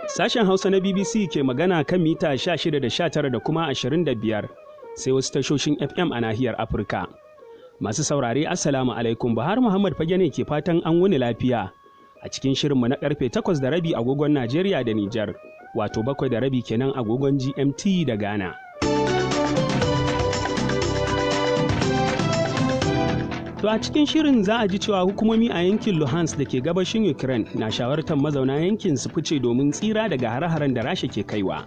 Sashen Hausa na BBC ke magana kan mita 16 da 19 da kuma 25, sai wasu tashoshin FM a nahiyar Afirka. Masu saurare Assalamu alaikum, Buhari Muhammad Fage ne ke fatan an wuni lafiya a cikin shirinmu na karfe 8:30 agogon Najeriya da Nijar, wato 7:30 kenan agogon GMT da Ghana. To a cikin shirin za a ji cewa hukumomi a yankin Luhansk da ke gabashin Ukraine na shawartar mazauna yankin su fice domin tsira daga hare-haren da Rasha ke kaiwa.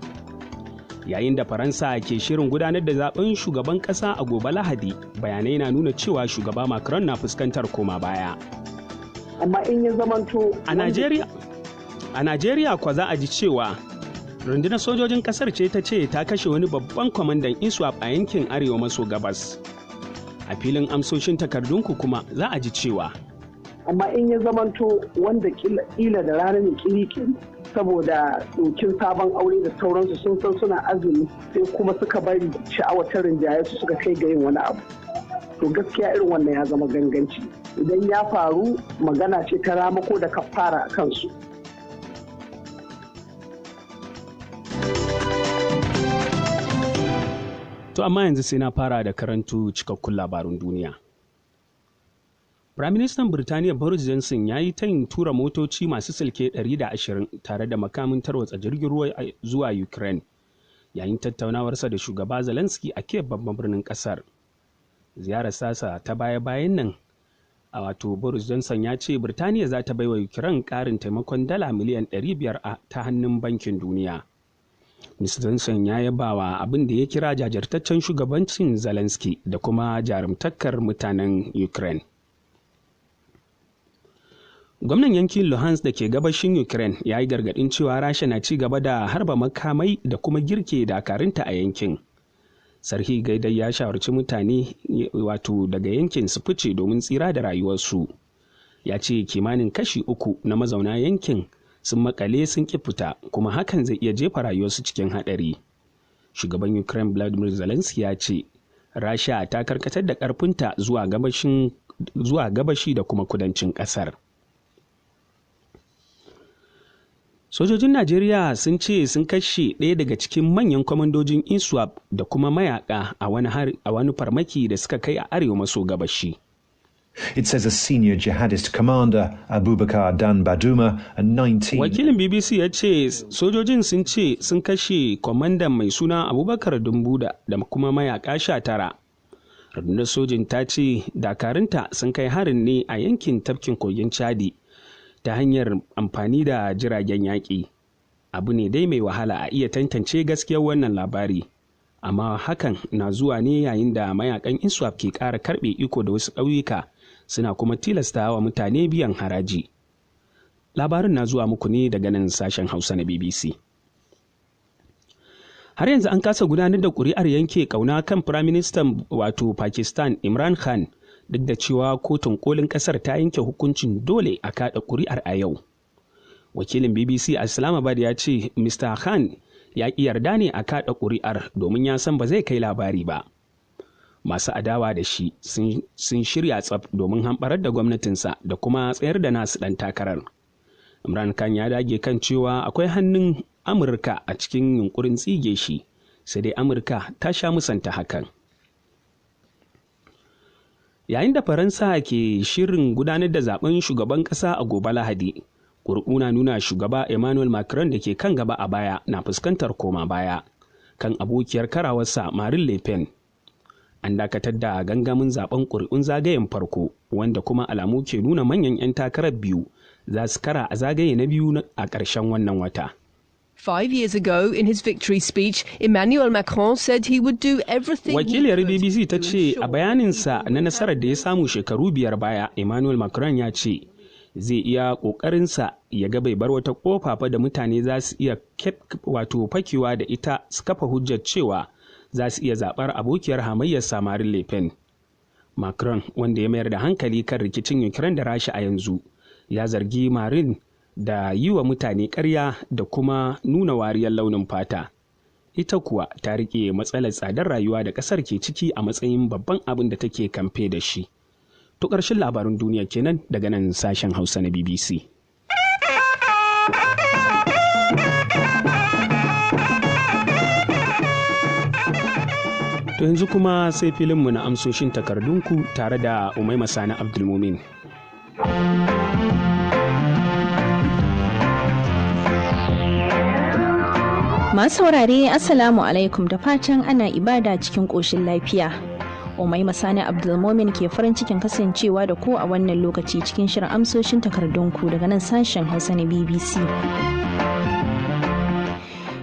Yayin da Faransa ke shirin gudanar da zaben shugaban ƙasa a gobe Lahadi, bayanai na nuna cewa shugaba Macron na fuskantar koma baya. Amma in ya zamanto a Najeriya kwa za a ji cewa rundunar sojojin ƙasar ce ta ce ta kashe wani babban kwamandan ISWAP a yankin Arewa maso gabas. A filin amsoshin takardunku kuma za a ji cewa amma in ya zamanto wanda kila da ranar ne kiri saboda dokin sabon aure da sauransu sun san suna azumi sai kuma suka bari sha'awar ta rinjaye su suka kai ga yin wani abu, to gaskiya irin wannan ya zama ganganci. Idan ya faru magana ce ta ramako da kafara a kansu. To amma yanzu sai na fara da karantu cikakkun labarun duniya. Firaministan Birtaniya Boris Johnson ya yi tayin tura motoci masu silke 120 tare da makamin tarwatsa jirgin ruwa zuwa Ukraine yayin tattaunawarsa da shugaba Zelensky a Kiev babban birnin kasar. Ziyarar sasa ta baya-bayan nan a wato Boris Johnson ya ce Birtaniya za ta baiwa Ukraine ƙarin taimakon dala miliyan 500 ta hannun bankin duniya. Mr. Johnson ya yaba wa abin da ya kira jajirtaccen shugabancin Zelensky da kuma jarumtakar mutanen Ukraine. Gwamnan yankin Luhansk da ke gabashin Ukraine ya yi gargaɗin cewa Rasha na ci gaba da harba makamai da kuma girke dakarunta a yankin. Sarki Gaidai ya shawarci mutane wato daga yankin su fice domin tsira da rayuwarsu. Ya ce kimanin kashi 3 na mazauna yankin sun makale sun ƙi fita, kuma hakan zai iya jefa rayuwarsu cikin haɗari. Shugaban Ukraine Volodymyr Zelensky ya ce Rasha ta karkatar da ƙarfinta zuwa gabashi da kuma kudancin ƙasar. Sojojin Najeriya sun ce sun kashe ɗaya daga cikin manyan kwamandojin ISWAP da kuma mayaka a wani farmaki da suka kai a arewa maso gabashi. It says a senior jihadist commander, Abubakar Dan Baduma, a 19... Wakilin BBC ya ce sojojin sun ce sun kashe kwamandan mai suna Abubakar Dumbuda da kuma mayaka 19. Rundunar sojin ta ce dakarunta sun kai harin ne a yankin tafkin kogin Chadi ta hanyar amfani da jiragen yaƙi. Abu ne dai mai wahala a iya tantance gaskiyar wannan labari. Amma hakan na zuwa ne yayin da mayakan ISWAP ke ƙara karɓe iko da wasu ƙauyuka suna kuma tilasta wa mutane biyan haraji. Labarin na zuwa muku ne daga nan sashen Hausa na BBC. Har yanzu an kasa gudanar da ƙuri'ar yanke ƙauna kan Firaministan wato Pakistan Imran Khan, duk da cewa kotun kolin ƙasar ta yanke hukuncin dole a kaɗa ƙuri'ar a yau. Wakilin BBC a Islamabad ya ce Mr. Khan ya ƙi yarda ne a kaɗa ƙuri'ar domin ya san ba zai kai labari ba. Masu adawa da shi sun shirya tsaf domin hamɓarar da gwamnatinsa da kuma tsayar da nasu ɗan takarar. Imran Khan ya dage kan cewa akwai hannun Amurka a cikin yunkurin tsige shi, sai dai Amurka ta sha musanta hakan. Yayin da Faransa ke shirin gudanar da zaben shugaban ƙasa a gobe Lahadi, ƙuri'u na nuna shugaba Emmanuel Macron da ke kan gaba a baya na fuskantar koma baya kan abokiyar karawarsa Marine Le Pen. An dakatar da gangamin zaben ƙuri'un zagayen farko, wanda kuma alamu ke nuna manyan 'yan takarar biyu za su kara a zagaye na biyu a ƙarshen wannan wata. 5 years ago, in his victory speech, Emmanuel Macron said he would do everything. Wakiliyar BBC ta ce a bayaninsa na nasarar da ya samu shekaru 5 baya, Emmanuel Macron ya ce zai iya ƙoƙarinsa ya ga bai bar wata ƙofa fa da mutane za su iya fakewa da ita su kafa hujjar cewa za su iya zaɓar abokiyar hamayyar Marine Le Pen. Macron, wanda ya mayar da hankali kan rikicin Ukraine da Rasha a yanzu, ya zargi Marine da yi wa mutane ƙarya da kuma nuna wariyar launin fata. Ita kuwa ta riƙe matsalar tsadar rayuwa da ƙasar ke ciki a matsayin babban abin da take kamfe da shi. To ƙarshen labarin duniya kenan daga nan sashen Hausa na BBC. To yanzu kuma sai filinmu na amsoshin takardunku tare da Umaima Sani Abdulmumin. Masu saurare Assalamu alaikum da fatan ana ibada cikin ƙoshin lafiya. Umaima Sani Abdulmumin ke farin cikin kasancewa da ku a wannan lokaci cikin shirin amsoshin takardunku daga nan sashen Hausa na BBC.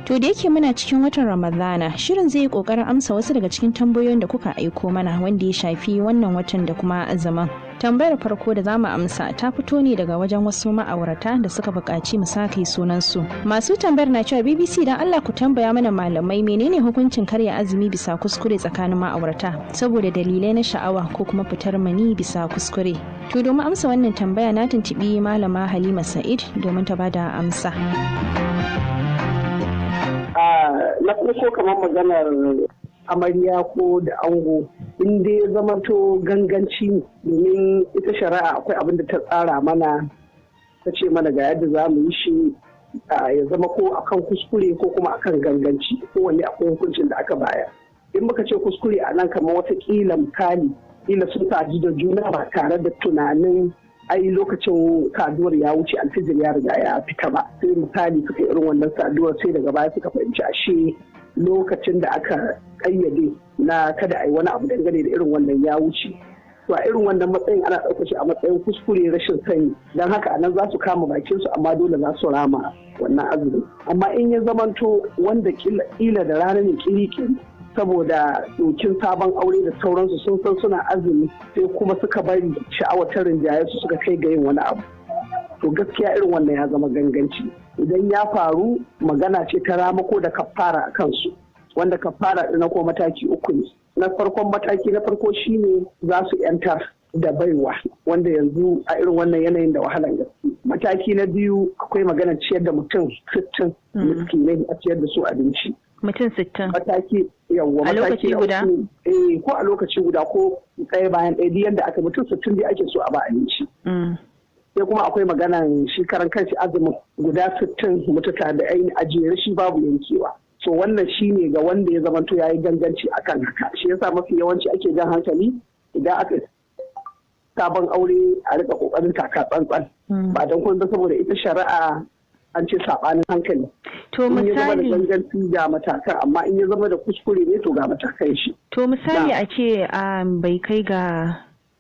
To da yake muna cikin watan Ramadana, shirin zai yi kokarin amsa wasu daga cikin tambayoyin da kuka aiko mana wanda ya shafi wannan watan da kuma azumin. Tambayar farko da zamu amsa ta fito ne daga wajen wasu ma'aurata da suka buƙaci mu sake sunansu. Masu tambayar na cewa BBC dan Allah ku tambaya mana malamai menene hukuncin karya azumi bisa kuskure tsakanin ma'aurata saboda dalilai na sha'awa ko kuma fitar mani bisa kuskure. To domin amsa wannan tambaya na tuntubi malama Halima Sa'id domin ta bada amsa. Na farko kamar maganar amarya ko da ango in dai ya zama to ganganci domin ita shari'a akwai abin da ta tsara mana ta ce mana ga yadda za mu yi shi ya zama ko akan kuskure ko kuma akan ganganci kowanne akwai hukuncin da aka baya. In muka ce kuskure a nan kamar watakila misali kila sun taji da juna ba tare da tunanin ai lokacin saduwar ya wuce alfijir ya riga ya fita ba sai misali suka irin wannan saduwar sai daga baya suka fahimci ashe lokacin da aka kayyade na kada a yi wani abu dangane da irin wannan ya wuce to a irin wannan matsayin ana ɗaukar shi a matsayin kuskure rashin sani don haka anan za su kama bakin su amma dole za su rama wannan azumi amma in ya zamanto wanda kila da rana ne kiri saboda dokin sabon aure da sauransu sun san suna azumi sai kuma suka bari sha'awar ta rinjaye su suka kai ga yin wani abu to gaskiya irin wannan ya zama ganganci idan ya faru magana ce ta ramako da kafara a kansu wanda kafara ɗin ko mataki uku ne na farkon mataki na farko shine za su yantar da baiwa wanda yanzu a irin wannan yanayin da wahalan gaske mataki na biyu akwai magana ciyar da mutum 60 miskinai a ciyar da su abinci mutum 60 mataki yawwa a lokaci guda ko a lokaci guda ko ɗaya bayan ɗaya yadda aka mutum 60 dai ake so a ba abinci sai kuma akwai maganan shi karan kanshi azumin guda 60 mutuka da ainihin ajiyar shi babu yankewa so wannan shi ne ga wanda ya zamanto ya yi ganganci akan haka shi yasa mafi yawanci ake jan hankali idan aka sabon aure a rika kokarin taka tsantsan ba don kuma saboda ita shari'a an ce sabanin hankali to misali in ya zama da ganganci ga matakan amma in ya zama da kuskure ne to ga matakan shi to misali a ce bai kai ga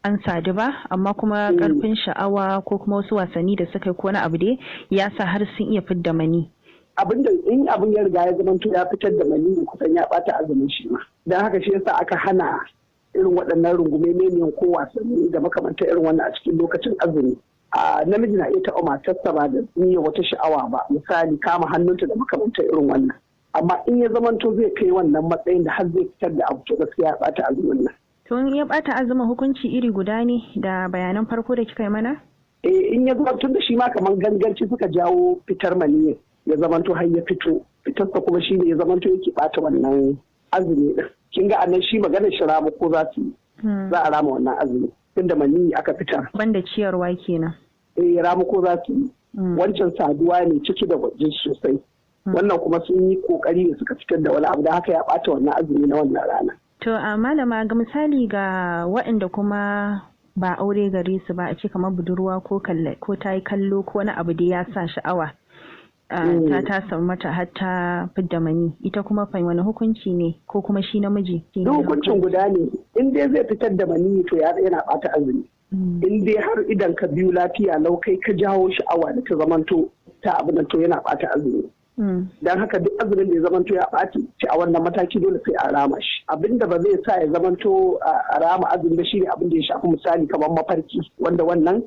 an sadu ba amma kuma karfin sha'awa ko kuma wasu wasanni da suka yi ko wani abu dai ya sa har sun iya fidda mani abinda in abin ya riga ya zama ya fitar da mani kusan ya bata azumin shi ma don haka shi yasa aka hana irin waɗannan rungume memiyan ko wasanni da makamantar irin wannan a cikin lokacin azumi namiji na iya taɓa matarsa ba da niyyar wata sha'awa ba misali kama hannunta da makamantar irin wannan amma in ya zamanto zai kai wannan matsayin da har zai fitar da abu to gaskiya ya bata azumin nan tun ya bata azumin hukunci iri guda ne da bayanan farko da kika yi mana in ya zama tun da shi ma kamar ganganci suka jawo fitar maniyyar ya zamanto har ya fito fitarsa kuma shi ne ya zamanto yake bata wannan azumi din kin ga annan shi maganar shi rama ko za su za a rama wannan azumi tunda maniyyi aka fitar banda ciyarwa kenan rama ko za su wancan saduwa ne ciki da waje sosai wannan kuma sun yi kokari da suka fitar da wani abu da haka ya bata wannan azumi na wannan rana to a malama ga misali ga waɗanda kuma ba aure gare su ba a ce kamar budurwa ko ta yi kallo ko wani abu da ya sa sha'awa ta tasa mata har ta fidda mani ita kuma fa wani hukunci ne ko kuma shi namiji hukuncin guda ne in dai zai fitar da mani to yana bata azumi in dai har idan ka biyu lafiya lau kai ka jawo sha'awa da ta zamanto ta abu to yana bata azumi dan haka duk azumin da ya zamanto ya ɓaci ci a wannan mataki dole sai a rama shi abinda ba zai sa ya zamanto a rama azumi ba shine abin da ya shafi misali kamar mafarki wanda wannan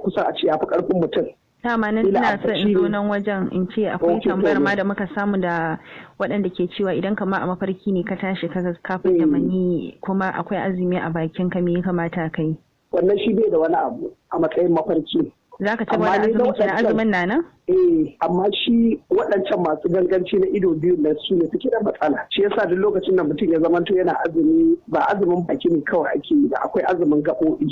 kusan a ce ya fi karfin mutum dama nan ina son in zo nan wajen in ce akwai tambayar ma da muka samu da waɗanda ke cewa idan kama a mafarki ne ka tashi ka kafin da mani kuma akwai azumi a bakin ka me ya kamata kai wannan shi bai da wani abu a matsayin mafarki za ka ci wani azumi ke azumin na nan? Amma shi waɗancan masu ganganci na ido biyu na su ne suke da matsala. Shi yasa duk lokacin da mutum ya zamanto yana azumi ba azumin baki ne kawai ake yi da akwai azumin gaɓoɓi.